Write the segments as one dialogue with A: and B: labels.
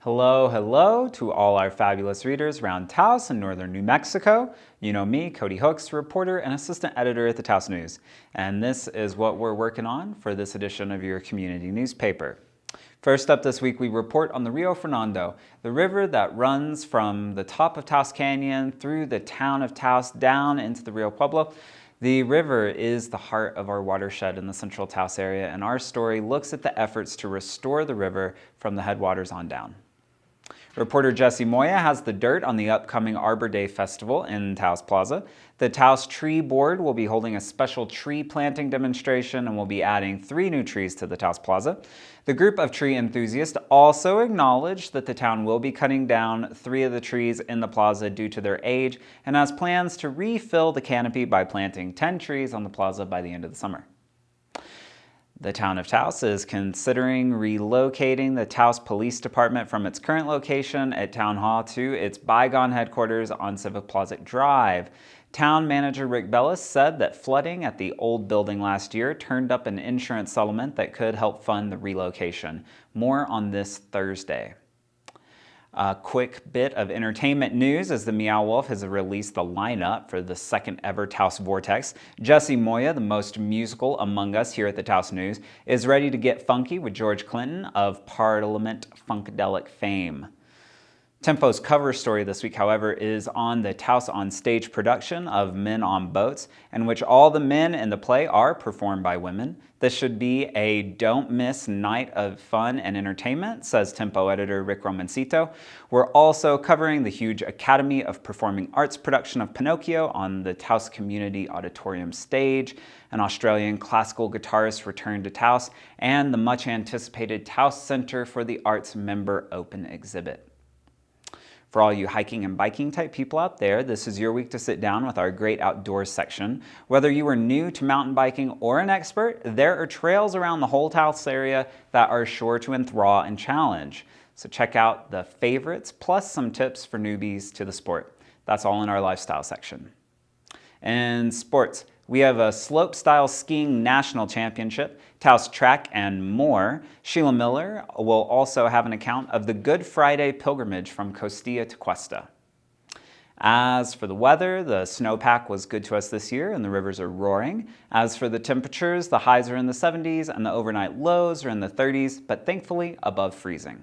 A: Hello, hello to all our fabulous readers around Taos and northern New Mexico. You know me, Cody Hooks, reporter and assistant editor at the Taos News. And this is what we're working on for this edition of your community newspaper. First up this week, we report on the Rio Fernando, the river that runs from the top of Taos Canyon through the town of Taos down into the Rio Pueblo. The river is the heart of our watershed in the central Taos area, and our story looks at the efforts to restore the river from the headwaters on down. Reporter Jesse Moya has the dirt on the upcoming Arbor Day Festival in Taos Plaza. The Taos Tree Board will be holding a special tree planting demonstration and will be adding 3 new trees to the Taos Plaza. The group of tree enthusiasts also acknowledged that the town will be cutting down 3 of the trees in the plaza due to their age and has plans to refill the canopy by planting 10 trees on the plaza by the end of the summer. The town of Taos is considering relocating the Taos Police Department from its current location at Town Hall to its bygone headquarters on Civic Plaza Drive. Town manager Rick Bellis said that flooding at the old building last year turned up an insurance settlement that could help fund the relocation. More on this Thursday. A quick bit of entertainment news as the Meow Wolf has released the lineup for the second ever Taos Vortex. Jesse Moya, the most musical among us here at the Taos News, is ready to get funky with George Clinton of Parliament Funkadelic fame. Tempo's cover story this week, however, is on the Taos on Stage production of Men on Boats, in which all the men in the play are performed by women. This should be a don't-miss night of fun and entertainment, says Tempo editor Rick Romancito. We're also covering the huge Academy of Performing Arts production of Pinocchio on the Taos Community Auditorium stage. An Australian classical guitarist returned to Taos, and the much-anticipated Taos Center for the Arts member open exhibit. For all you hiking and biking type people out there, this is your week to sit down with our great outdoors section. Whether you are new to mountain biking or an expert, there are trails around the whole Taos area that are sure to enthrall and challenge. So check out the favorites plus some tips for newbies to the sport. That's all in our lifestyle section. In sports, we have a slope-style skiing national championship, Taos track, and more. Sheila Miller will also have an account of the Good Friday pilgrimage from Costilla to Cuesta. As for the weather, the snowpack was good to us this year and the rivers are roaring. As for the temperatures, the highs are in the 70s and the overnight lows are in the 30s, but thankfully above freezing.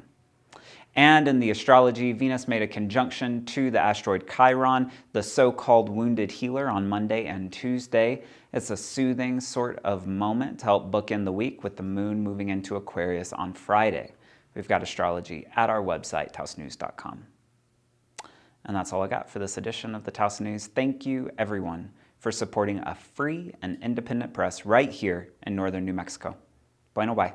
A: And in the astrology, Venus made a conjunction to the asteroid Chiron, the so-called wounded healer, on Monday and Tuesday. It's a soothing sort of moment to help bookend the week with the moon moving into Aquarius on Friday. We've got astrology at our website, TaosNews.com. And that's all I got for this edition of the Taos News. Thank you, everyone, for supporting a free and independent press right here in northern New Mexico. Bueno, bye.